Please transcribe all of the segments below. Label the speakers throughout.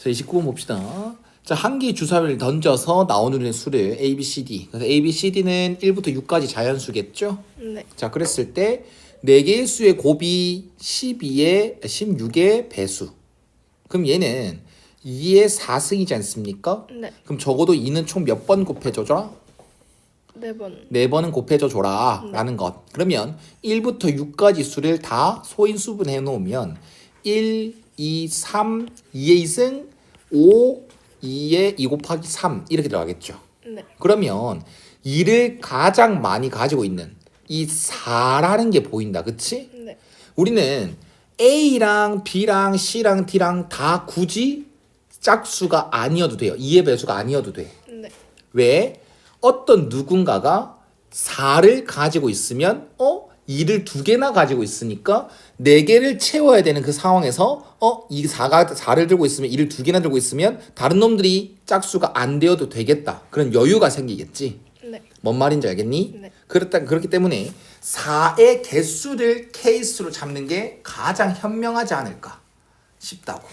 Speaker 1: 자, 29번 봅시다. 자, 한 개의 주사위를 던져서 나오는 수를 A, B, C, D. 그래서 A, B, C, D는 1부터 6까지 자연수겠죠?
Speaker 2: 네.
Speaker 1: 자, 그랬을 때 4개의 수의 곱이 16의 배수. 그럼 얘는 2의 4승이지 않습니까?
Speaker 2: 네.
Speaker 1: 그럼 적어도 2는 총 몇 번 곱해줘라?
Speaker 2: 4번.
Speaker 1: 4번은 곱해줘 줘라 라는 것. 그러면 1부터 6까지 수를 다 소인수분해 놓으면 1, 2, 3, 2의 2승, 5, 2의 2 곱하기 3 이렇게 들어가겠죠.
Speaker 2: 네.
Speaker 1: 그러면 2를 가장 많이 가지고 있는 이 4라는 게 보인다. 그치?
Speaker 2: 네.
Speaker 1: 우리는 A랑 B랑 C랑 D랑 다 굳이 짝수가 아니어도 돼요. 2의 배수가 아니어도 돼.
Speaker 2: 네.
Speaker 1: 왜? 어떤 누군가가 4를 가지고 있으면 2를 2개나 가지고 있으니까 4개를 채워야 되는 그 상황에서 이 4를 들고 있으면 2를 2개나 들고 있으면 다른 놈들이 짝수가 안 되어도 되겠다. 그런 여유가 생기겠지.
Speaker 2: 네.
Speaker 1: 뭔 말인지 알겠니?
Speaker 2: 네.
Speaker 1: 그렇기 때문에 4의 개수를 케이스로 잡는 게 가장 현명하지 않을까 싶다고.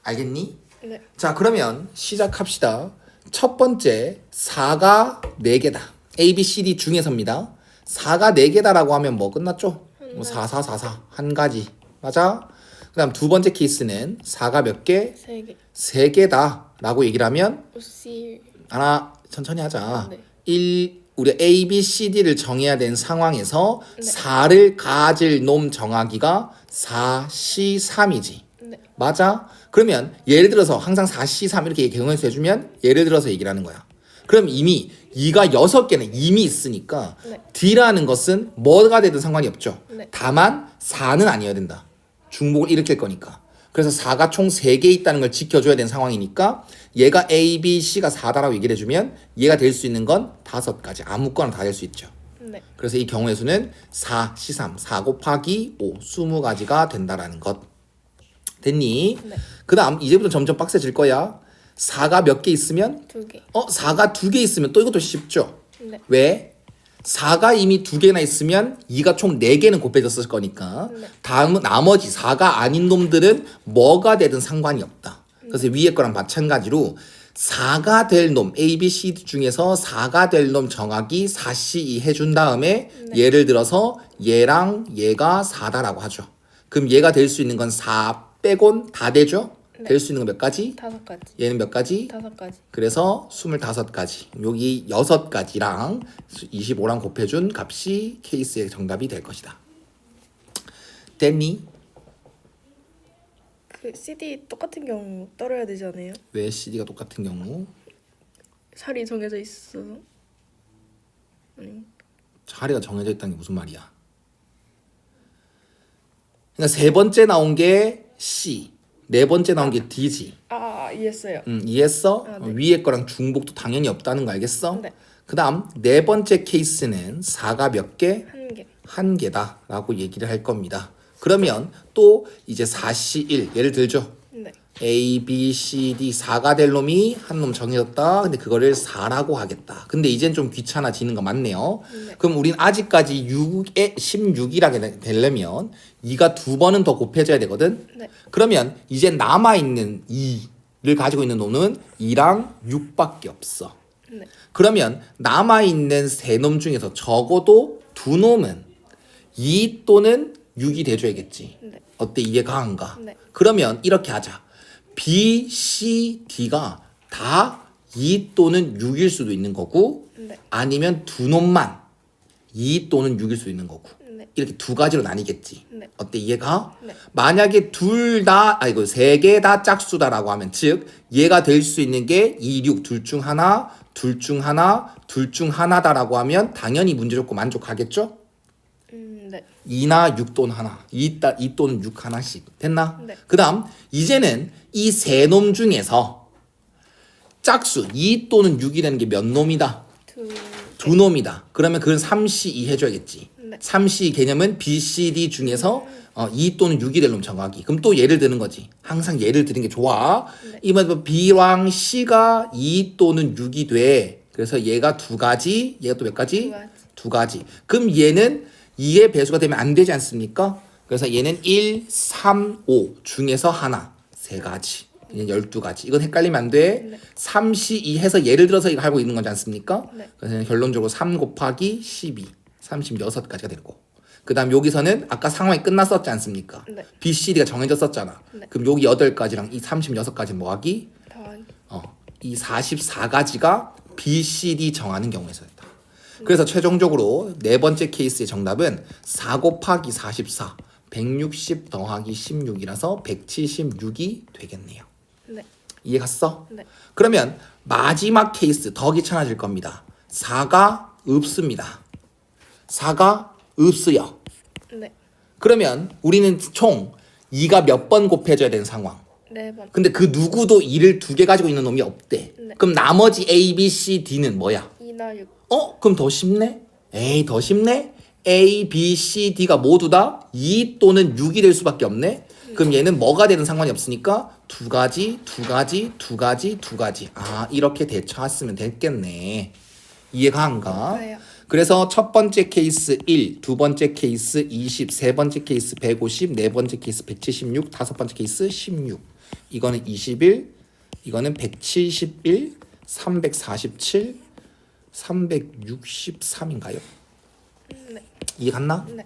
Speaker 1: 알겠니?
Speaker 2: 네.
Speaker 1: 자, 그러면 시작합시다. 첫 번째 4가 4개다. A, B, C, D 중에서입니다. 4가 4개다라고 하면 뭐 끝났죠? 뭐 4, 4, 4, 4. 한 가지. 맞아? 그 다음 두 번째 케이스는 4가 몇 개?
Speaker 2: 3개.
Speaker 1: 3개다 라고 얘기를 하면
Speaker 2: C.
Speaker 1: 하나 천천히 하자.
Speaker 2: 네.
Speaker 1: 1 우리 A, B, C, D를 정해야 되는 상황에서
Speaker 2: 네.
Speaker 1: 4를 가질 놈 정하기가 4, C, 3이지.
Speaker 2: 네.
Speaker 1: 맞아? 그러면 예를 들어서 항상 4, C, 3 이렇게 경우에서 해주면 예를 들어서 얘기를 하는 거야. 그럼 이미 2가 6개는 이미 있으니까
Speaker 2: 네.
Speaker 1: D라는 것은 뭐가 되든 상관이 없죠.
Speaker 2: 네.
Speaker 1: 다만 4는 아니어야 된다. 중복을 일으킬 거니까. 그래서 4가 총 3개 있다는 걸 지켜줘야 되는 상황이니까 얘가 A, B, C가 4다라고 얘기를 해주면 얘가 될 수 있는 건 5가지. 아무거나 다 될 수 있죠.
Speaker 2: 네.
Speaker 1: 그래서 이 경우의 수는 4, C3, 4 곱하기 5, 20가지가 된다라는 것. 됐니?
Speaker 2: 네.
Speaker 1: 그 다음 이제부터 점점 빡세질 거야. 4가 몇 개 있으면
Speaker 2: 2개.
Speaker 1: 4가 2개 있으면 또 이것도 쉽죠.
Speaker 2: 네.
Speaker 1: 왜? 4가 이미 2개나 있으면 2가 총 4개는 곱해졌을 거니까
Speaker 2: 네.
Speaker 1: 다음은 나머지 4가 아닌 놈들은 뭐가 되든 상관이 없다. 그래서 위에 거랑 마찬가지로 4가 될 놈 A, B, C, D 중에서 4가 될 놈 정하기 4, C, E 해준 다음에 예를 들어서 얘랑 얘가 4다라고 하죠. 그럼 얘가 될 수 있는 건 4 빼곤 다 되죠? 될 수 있는 건 몇 가지?
Speaker 2: 5가지.
Speaker 1: 얘는 몇 가지?
Speaker 2: 5가지.
Speaker 1: 그래서 25가지. 여기 6가지랑 25랑 곱해준 값이 케이스의 정답이 될 것이다. 됐니?
Speaker 2: 그 CD 똑같은 경우 떨어야 되지 않아요?
Speaker 1: 왜 CD가 똑같은 경우?
Speaker 2: 살이 정해져 있어. 아니.
Speaker 1: 자리가 정해져 있다는 게 무슨 말이야? 그러니까 세 번째 나온 게 C, 네 번째 나온 게 D지.
Speaker 2: 이해했어요.
Speaker 1: 이해했어?
Speaker 2: 네.
Speaker 1: 위에 거랑 중복도 당연히 없다는 거 알겠어?
Speaker 2: 네.
Speaker 1: 그 다음 네 번째 케이스는 4가 몇 개?
Speaker 2: 1개.
Speaker 1: 한 개다 라고 얘기를 할 겁니다. 그러면 또 이제 4C1 예를 들죠.
Speaker 2: 네.
Speaker 1: A, B, C, D 4가 될 놈이 한 놈 정해졌다. 근데 그거를 4라고 하겠다. 근데 이젠 좀 귀찮아지는 거 맞네요.
Speaker 2: 네.
Speaker 1: 그럼 우린 아직까지 6에 16이라게 되려면 2가 2번은 더 곱해져야 되거든.
Speaker 2: 네.
Speaker 1: 그러면 이제 남아있는 2를 가지고 있는 놈은 2랑 6밖에 없어.
Speaker 2: 네.
Speaker 1: 그러면 남아있는 세 놈 중에서 적어도 두 놈은 2 또는 6이 돼줘야겠지.
Speaker 2: 네.
Speaker 1: 어때? 이게 강한가?
Speaker 2: 네.
Speaker 1: 그러면 이렇게 하자. B, C, D가 다 2 또는 6일 수도 있는 거고
Speaker 2: 네.
Speaker 1: 아니면 두 놈만 2 또는 6일 수도 있는 거고
Speaker 2: 네.
Speaker 1: 이렇게 두 가지로 나뉘겠지.
Speaker 2: 네.
Speaker 1: 어때? 이해가?
Speaker 2: 네.
Speaker 1: 만약에 세 개 다 짝수다라고 하면 즉 얘가 될 수 있는 게 2, 6 둘 중 하나, 둘 중 하나, 둘 중 하나다라고 하면 당연히 문제 좋고 만족하겠죠?
Speaker 2: 네.
Speaker 1: 2나 6 또는 하나, 2 또는 6 하나씩 됐나?
Speaker 2: 네.
Speaker 1: 그 다음 이제는 이 세 놈 중에서 짝수 2 또는 6이라는 게 몇 놈이다? 두 놈이다. 그러면 그건 3C2 해줘야겠지.
Speaker 2: 네.
Speaker 1: 3C 개념은 B, C, D 중에서 2 또는 6이 될 놈 정하기. 그럼 또 예를 드는 거지. 항상 예를 드는 게 좋아.
Speaker 2: 네.
Speaker 1: 이번에 B랑 C가 2 또는 6이 돼. 그래서 얘가 2가지, 얘가 또 몇 가지?
Speaker 2: 2가지.
Speaker 1: 2가지. 그럼 얘는 2의 배수가 되면 안 되지 않습니까? 그래서 얘는 1, 3, 5 중에서 하나, 3가지. 이제 12가지. 이건 헷갈리면 안 돼.
Speaker 2: 네.
Speaker 1: 3C2 해서 예를 들어서 이거 하고 있는 거지 않습니까?
Speaker 2: 네.
Speaker 1: 그래서 결론적으로 3 곱하기 12, 36가지가 되고. 그 다음 여기서는 아까 상황이 끝났었지 않습니까?
Speaker 2: 네.
Speaker 1: B, C, D가 정해졌었잖아.
Speaker 2: 네.
Speaker 1: 그럼 여기 8가지랑 이 36가지 뭐하기?
Speaker 2: 더하기.
Speaker 1: 이 44가지가 B, C, D 정하는 경우에서였다. 그래서 최종적으로 네 번째 케이스의 정답은 4 곱하기 44, 160 더하기 16이라서 176이 되겠네요.
Speaker 2: 네.
Speaker 1: 이해 갔어?
Speaker 2: 네.
Speaker 1: 그러면 마지막 케이스 더 귀찮아질 겁니다. 4가 없습니다. 4가 없어요.
Speaker 2: 네.
Speaker 1: 그러면 우리는 총 2가 몇 번 곱해져야 되는 상황.
Speaker 2: 4번.
Speaker 1: 근데 그 누구도 2를 2개 가지고 있는 놈이 없대.
Speaker 2: 네.
Speaker 1: 그럼 나머지 A, B, C, D는 뭐야?
Speaker 2: 2나 6.
Speaker 1: 그럼 더 쉽네? 에이, 더 쉽네? A, B, C, D가 모두 다 2 또는 6이 될 수밖에 없네? 그럼 얘는 뭐가 되는 상관이 없으니까 2가지, 2가지, 2가지, 2가지. 아, 이렇게 대처했으면 됐겠네. 이해가 안 가?
Speaker 2: 가요.
Speaker 1: 그래서 첫 번째 케이스 1, 두 번째 케이스 20, 세 번째 케이스 150, 네 번째 케이스 176, 다섯 번째 케이스 16. 이거는 21, 이거는 171, 347, 363인가요?
Speaker 2: 네.
Speaker 1: 이해 갔나?
Speaker 2: 네.